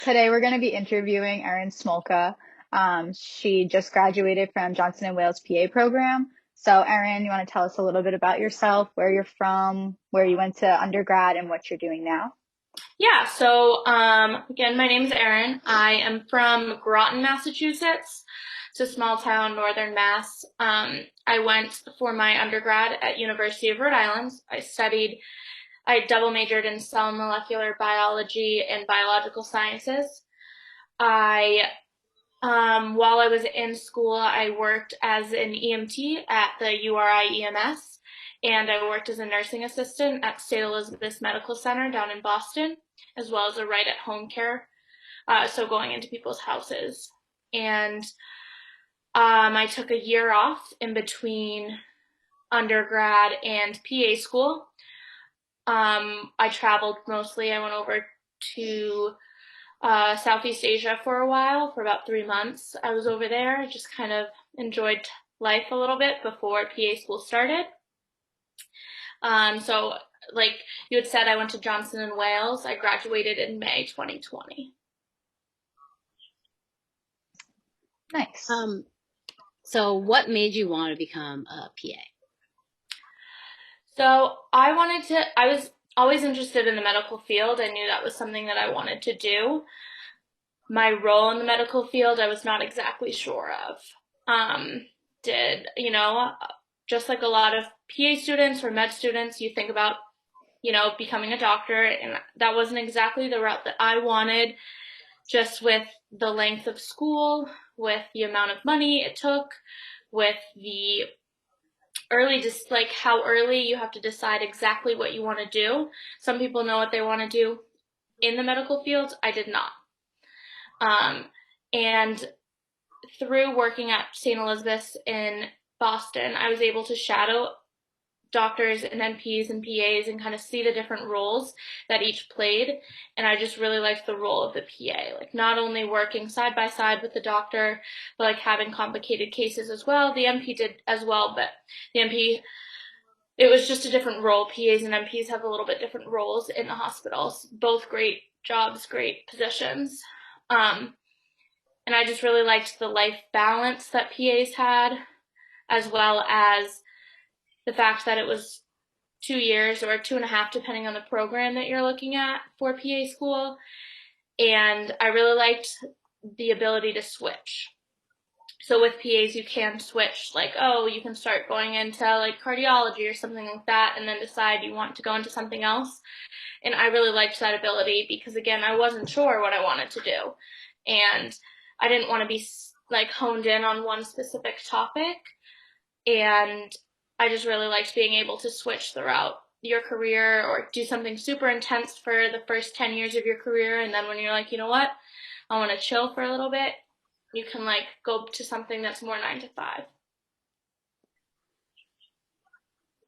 Today we're going to be interviewing Erin Smolka. She just graduated from Johnson and Wales PA program. So, Erin, you want to tell us a little bit about yourself, where you're from, where you went to undergrad, and what you're doing now? Yeah, so again, my name is Erin. I am from Groton, Massachusetts. It's a small town, northern Mass. I went for my undergrad at University of Rhode Island. I double majored in cell and molecular biology and biological sciences. I, while I was in school, I worked as an EMT at the URI EMS, and I worked as a nursing assistant at St. Elizabeth's Medical Center down in Boston, as well as a right at home care, so going into people's houses. And I took a year off in between undergrad and PA school. I traveled mostly. I went over to Southeast Asia for a while, for about 3 months. I was over there. I just kind of enjoyed life a little bit before PA school started. So, like you had said, I went to Johnson and Wales. I graduated in May 2020. Nice. Um, so what made you want to become a PA? So I was always interested in the medical field. I knew that was something that I wanted to do. My role in the medical field, I was not exactly sure of. Um, just like a lot of PA students or med students, you think about, becoming a doctor, and that wasn't exactly the route that I wanted, just with the length of school, with the amount of money it took, with the just like how early you have to decide exactly what you want to do. Some people know what they want to do in the medical field. I did not. Um, and through working at St. Elizabeth's in Boston, I was able to shadow doctors and NPs and PAs and kind of see the different roles that each played. And I just really liked the role of the PA, like not only working side by side with the doctor, but like having complicated cases as well. The NP did as well, but the NP, it was just a different role. PAs and NPs have a little bit different roles in the hospitals. Both great jobs, great positions. Um, and I just really liked the life balance that PAs had, as well as the fact that it was 2 years or 2.5, depending on the program that you're looking at for PA school. And I really liked the ability to switch. So with PAs, you can switch, like, oh, you can start going into like cardiology or something like that, and then decide you want to go into something else. And I really liked that ability because, again, I wasn't sure what I wanted to do. And I didn't want to be like honed in on one specific topic. And I just really liked being able to switch throughout your career or do something super intense for the first 10 years of your career. And then when you're like, you know what, I want to chill for a little bit, you can like go to something that's more 9 to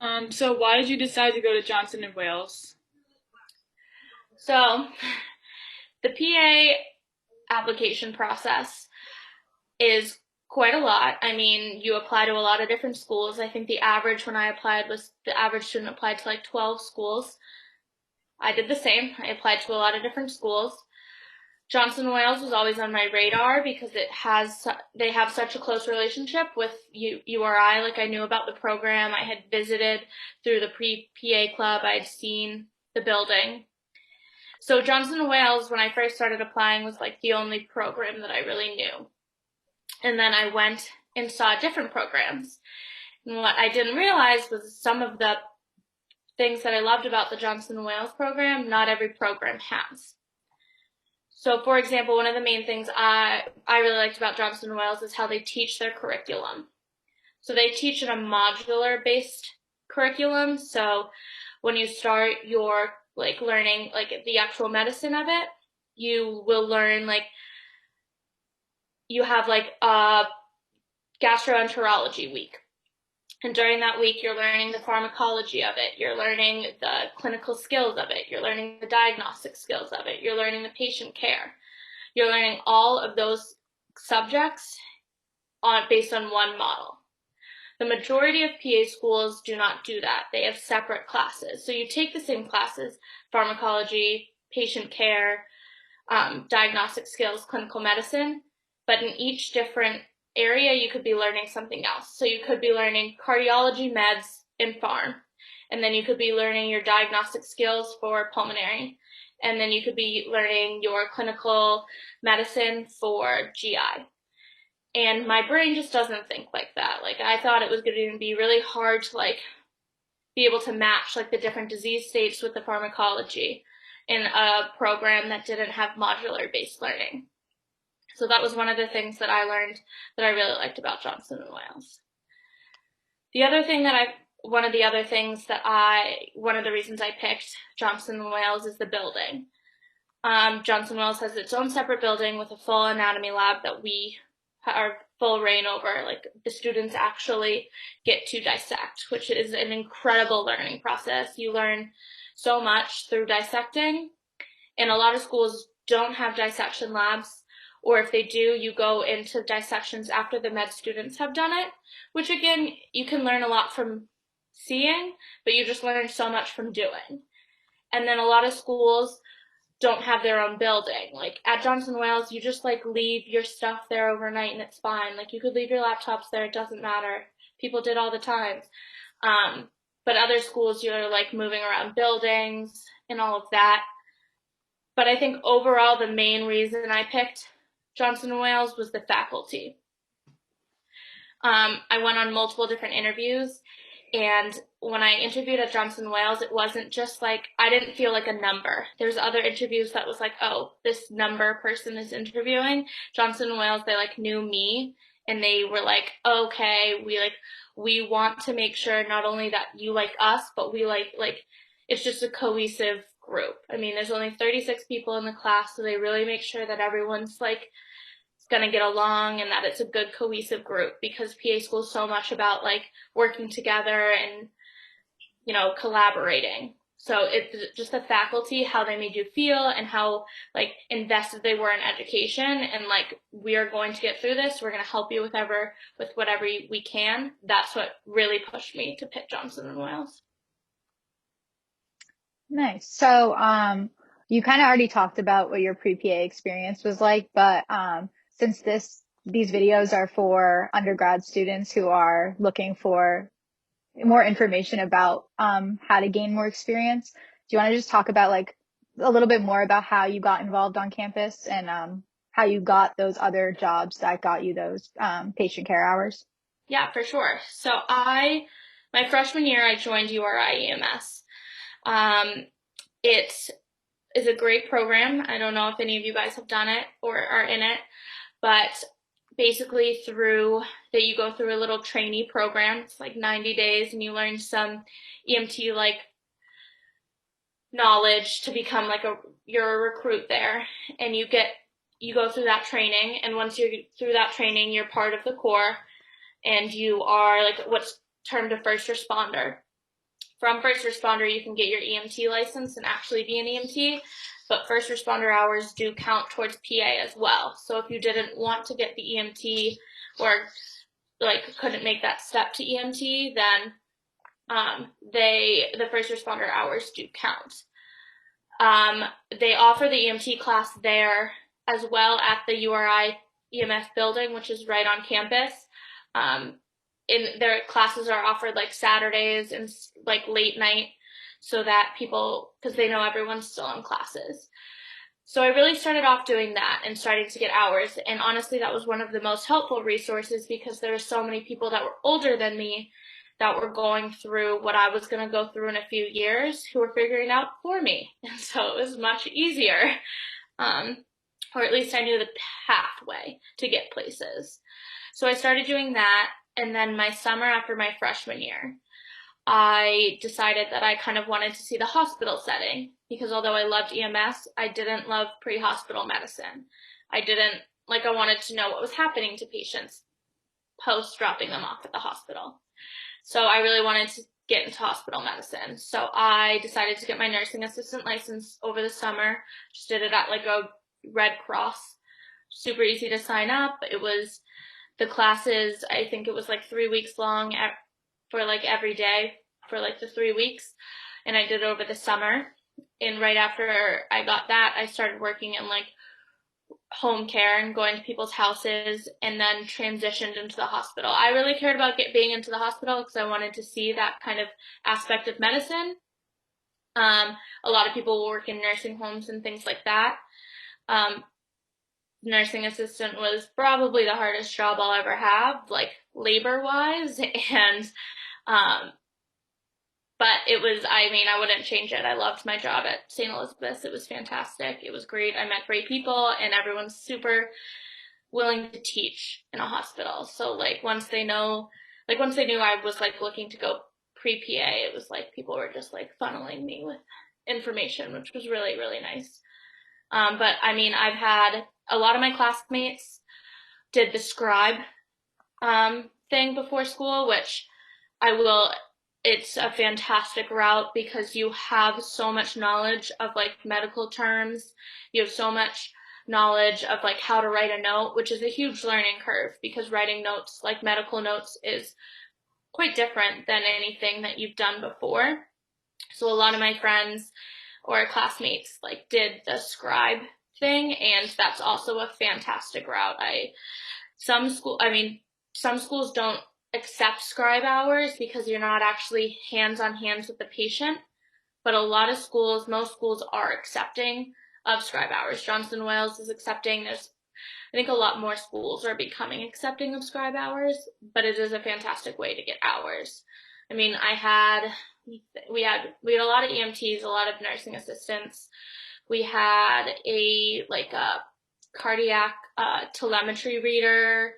5. So why did you decide to go to Johnson and Wales? So the PA application process is quite a lot. I mean, you apply to a lot of different schools. I think the average when I applied was the average student applied to like 12 schools. I did the same. I applied to a lot of different schools. Johnson Wales was always on my radar because they have such a close relationship with URI. Like I knew about the program. I had visited through the pre-PA club. I had seen the building. So Johnson Wales, when I first started applying, was like the only program that I really knew. And then I went and saw different programs. And what I didn't realize was some of the things that I loved about the Johnson Wales program, not every program has. So, for example, one of the main things I really liked about Johnson Wales is how they teach their curriculum. So they teach in a modular-based curriculum. So when you start your like learning like the actual medicine of it, you will learn like you have like a gastroenterology week. And during that week, you're learning the pharmacology of it. You're learning the clinical skills of it. You're learning the diagnostic skills of it. You're learning the patient care. You're learning all of those subjects based on one model. The majority of PA schools do not do that. They have separate classes. So you take the same classes, pharmacology, patient care, diagnostic skills, clinical medicine, but in each different area, you could be learning something else. So you could be learning cardiology, meds, and pharm. And then you could be learning your diagnostic skills for pulmonary. And then you could be learning your clinical medicine for GI. And my brain just doesn't think like that. Like, I thought it was going to be really hard to like be able to match like the different disease states with the pharmacology in a program that didn't have modular based learning. So that was one of the things that I learned that I really liked about Johnson and Wales. One of the reasons I picked Johnson and Wales is the building. Johnson Wales has its own separate building with a full anatomy lab that we are full reign over. Like, the students actually get to dissect, which is an incredible learning process. You learn so much through dissecting, and a lot of schools don't have dissection labs, or if they do, you go into dissections after the med students have done it, which again, you can learn a lot from seeing, but you just learn so much from doing. And then a lot of schools don't have their own building. Like, at Johnson Wales, you just like leave your stuff there overnight and it's fine. Like, you could leave your laptops there, it doesn't matter. People did all the time. But other schools, you're like moving around buildings and all of that. But I think overall, the main reason I picked Johnson & Wales was the faculty. I went on multiple different interviews, and when I interviewed at Johnson & Wales, it wasn't just like, I didn't feel like a number. There's other interviews that was like, oh, this number person is interviewing. Johnson & Wales, they like knew me, and they were like, okay, we want to make sure not only that you like us, but we like it's just a cohesive group. I mean, there's only 36 people in the class, so they really make sure that everyone's like going to get along and that it's a good cohesive group, because PA school is so much about like working together and, you know, collaborating. So it's just the faculty, how they made you feel and how like invested they were in education, and like, we are going to get through this. We're going to help you with whatever we can. That's what really pushed me to pick Johnson and Wales. Nice. So, you kind of already talked about what your pre-PA experience was like, but since these videos are for undergrad students who are looking for more information about how to gain more experience, do you want to just talk about like a little bit more about how you got involved on campus and how you got those other jobs that got you those patient care hours? Yeah, for sure. So my freshman year, I joined URI EMS. It is a great program. I don't know if any of you guys have done it or are in it, but basically you go through a little trainee program. It's like 90 days, and you learn some EMT like knowledge to become like you're a recruit there, and you go through that training, and once you're through that training, you're part of the Corps, and you are like what's termed a first responder. From first responder, you can get your EMT license and actually be an EMT, but first responder hours do count towards PA as well. So if you didn't want to get the EMT or like couldn't make that step to EMT, then the first responder hours do count. They offer the EMT class there as well at the URI EMS building, which is right on campus. In their classes are offered like Saturdays and like late night, so that because they know everyone's still in classes. So I really started off doing that and starting to get hours. And honestly, that was one of the most helpful resources, because there were so many people that were older than me that were going through what I was going to go through in a few years, who were figuring it out for me. And so it was much easier. Or at least I knew the pathway to get places. So I started doing that. And then my summer after my freshman year, I decided that I kind of wanted to see the hospital setting, because although I loved EMS, I didn't love pre-hospital medicine. I wanted to know what was happening to patients post dropping them off at the hospital. So I really wanted to get into hospital medicine. So I decided to get my nursing assistant license over the summer. Just did it at like a Red Cross. Super easy to sign up. The classes, I think it was like 3 weeks long for like every day for like the 3 weeks. And I did it over the summer. And right after I got that, I started working in like home care and going to people's houses, and then transitioned into the hospital. I really cared about being into the hospital because I wanted to see that kind of aspect of medicine. A lot of people work in nursing homes and things like that. Um, Nursing assistant was probably the hardest job I'll ever have, like labor wise. And um, but it was, I mean, I wouldn't change it. I loved my job at St. Elizabeth's. It was fantastic. It was great. I met great people, and everyone's super willing to teach in a hospital. So once they knew I was like looking to go pre-PA, it was like people were just like funneling me with information, which was really, really nice. But I mean, I've had a lot of my classmates did the scribe thing before school, which I will, it's a fantastic route because you have so much knowledge of like medical terms. You have so much knowledge of like how to write a note, which is a huge learning curve because writing notes, like medical notes, is quite different than anything that you've done before. So a lot of my friends or classmates like did the scribe thing, and that's also a fantastic route. Some schools don't accept scribe hours because you're not actually hands on hands with the patient, but a lot of schools, most schools are accepting of scribe hours. Johnson Wales is accepting. I think a lot more schools are becoming accepting of scribe hours, but it is a fantastic way to get hours. I mean, we had a lot of EMTs, a lot of nursing assistants. We had a cardiac telemetry reader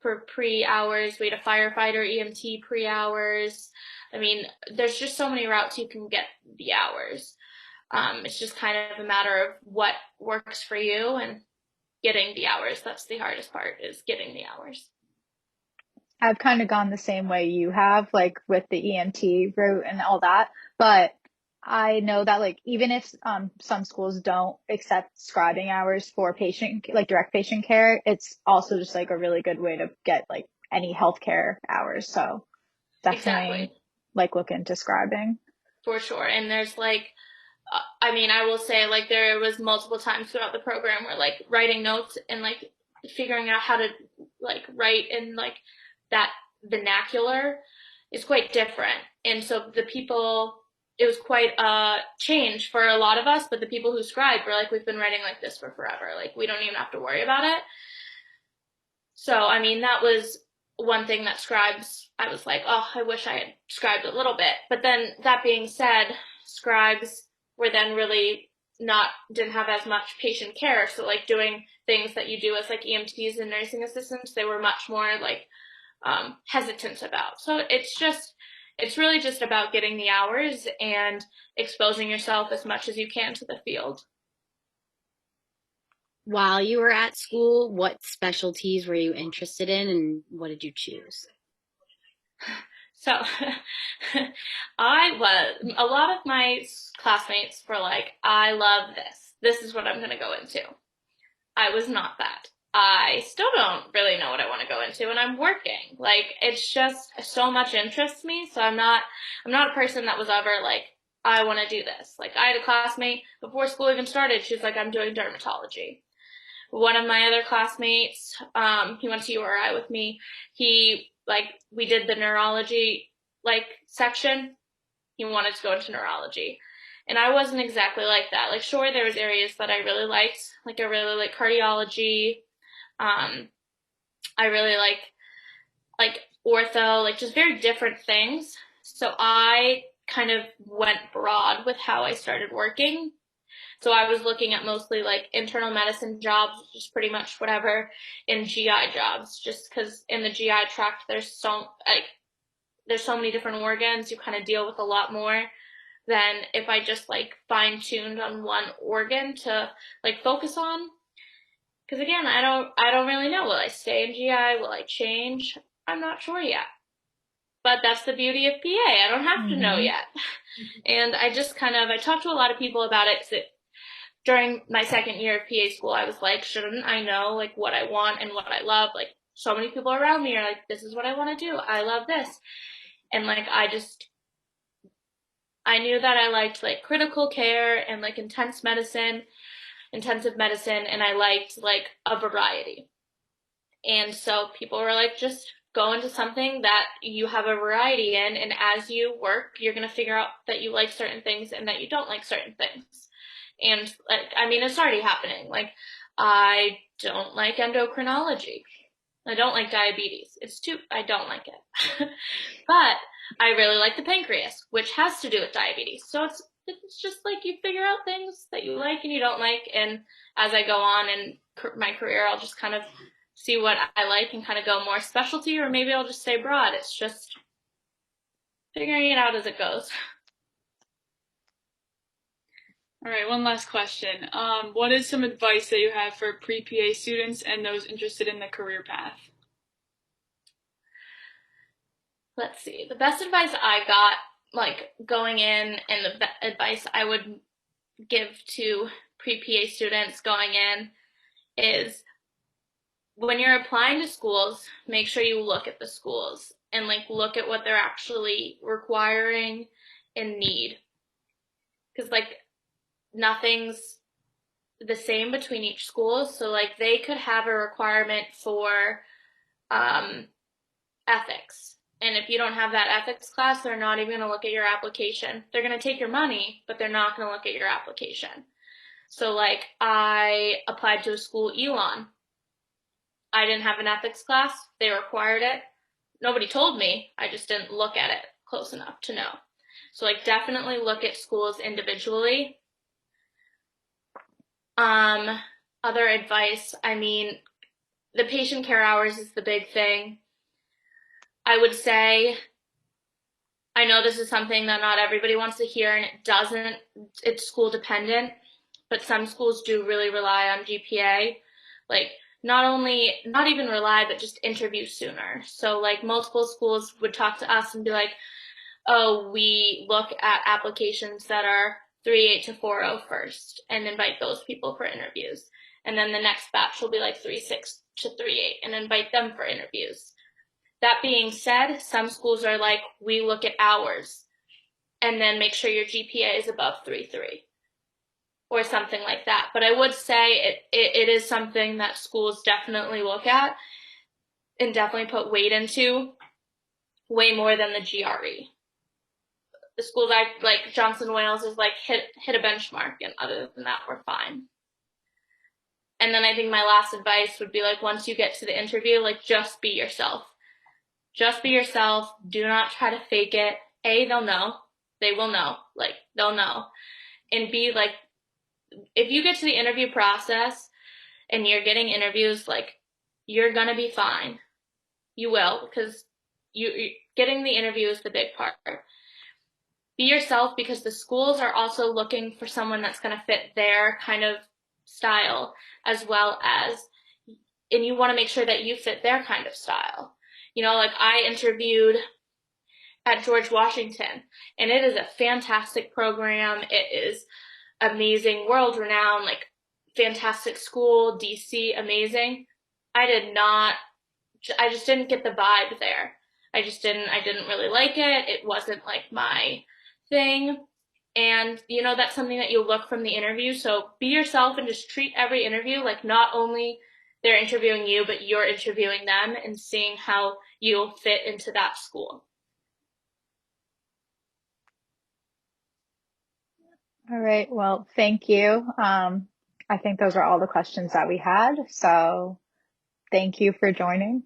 for pre-hours. We had a firefighter EMT pre-hours. I mean, there's just so many routes you can get the hours. It's just kind of a matter of what works for you and getting the hours. That's the hardest part, is getting the hours. I've kind of gone the same way you have, like with the EMT route and all that. But I know that like even if some schools don't accept scribing hours for patient like direct patient care, it's also just like a really good way to get like any healthcare hours. So Exactly. definitely like look into scribing. For sure. And there's I mean, I will say like there was multiple times throughout the program where like writing notes and like figuring out how to like write in like that vernacular is quite different. And so it was quite a change for a lot of us, but the people who scribed were like, we've been writing like this for forever. Like we don't even have to worry about it. So, I mean, that was one thing that scribes, I was like, oh, I wish I had scribed a little bit. But then that being said, scribes were then really didn't have as much patient care. So like doing things that you do as like EMTs and nursing assistants, they were much more like hesitant about. So it's really just about getting the hours and exposing yourself as much as you can to the field. While you were at school, what specialties were you interested in and what did you choose? So a lot of my classmates were like, I love this. This is what I'm going to go into. I was not that. I still don't really know what I want to go into, and I'm working. Like, it's just so much interests me. So I'm not a person that was ever like, I want to do this. Like, I had a classmate before school even started. She was like, I'm doing dermatology. One of my other classmates, he went to URI with me. We did the neurology section. He wanted to go into neurology. And I wasn't exactly like that. Like, sure, there was areas that I really liked. Like, I really like cardiology. I really like ortho, like just very different things. So I kind of went broad with how I started working. So I was looking at mostly like internal medicine jobs, which is pretty much whatever, in GI jobs, just because in the GI tract there's so many different organs. You kind of deal with a lot more than if I just like fine tuned on one organ to like focus on. Because again, I don't really know. Will I stay in GI? Will I change? I'm not sure yet. But that's the beauty of PA. I don't have to know yet. And I talked to a lot of people about it, because during my second year of PA school, I was like, shouldn't I know like what I want and what I love? Like, so many people around me are like, this is what I want to do. I love this. And like, I just I knew that I liked like critical care and like intensive medicine, and I liked like a variety. And so people were like, just go into something that you have a variety in, and as you work, you're going to figure out that you like certain things and that you don't like certain things. And like, I mean, it's already happening. Like, I don't like endocrinology. I don't like diabetes. I don't like it. But I really like the pancreas, which has to do with diabetes. So it's just like you figure out things that you like and you don't like. And as I go on in my career, I'll just kind of see what I like and kind of go more specialty, or maybe I'll just stay broad. It's just figuring it out as it goes. All right, one last question. What is some advice that you have for pre-PA students and those interested in the career path? Let's see. The best advice I got, like going in, and the advice I would give to pre-PA students going in is when you're applying to schools, make sure you look at the schools and like look at what they're actually requiring and need. Because like nothing's the same between each school. So like they could have a requirement for ethics. And if you don't have that ethics class, they're not even going to look at your application. They're going to take your money, but they're not going to look at your application. So like I applied to a school, Elon. I didn't have an ethics class. They required it. Nobody told me. I just didn't look at it close enough to know. So like definitely look at schools individually. Other advice, I mean, the patient care hours is the big thing. I would say, I know this is something that not everybody wants to hear, and it's school dependent, but some schools do really rely on GPA. Like, not even rely, but just interview sooner. So, like, multiple schools would talk to us and be like, oh, we look at applications that are 3.8 to 4.0 first and invite those people for interviews. And then the next batch will be like 3.6 to 3.8 and invite them for interviews. That being said, some schools are like, we look at hours and then make sure your GPA is above 3.3 or something like that. But I would say it is something that schools definitely look at and definitely put weight into, way more than the GRE. The schools I like, Johnson Wales is like hit a benchmark, and other than that, we're fine. And then I think my last advice would be like, once you get to the interview, like just be yourself. Just be yourself. Do not try to fake it. A, they'll know. They will know. Like, they'll know. And B, like, if you get to the interview process and you're getting interviews, like, you're gonna be fine. You will, because you getting the interview is the big part. Be yourself, because the schools are also looking for someone that's going to fit their kind of style, as well as, and you want to make sure that you fit their kind of style. You know, like I interviewed at George Washington, and it is a fantastic program. It is amazing, world renowned, like fantastic school, DC, amazing. I just didn't get the vibe there. I didn't really like it. It wasn't like my thing. And, you know, that's something that you look from the interview. So be yourself and just treat every interview like not only they're interviewing you, but you're interviewing them and seeing how you'll fit into that school. All right. Well, thank you. I think those are all the questions that we had. So thank you for joining.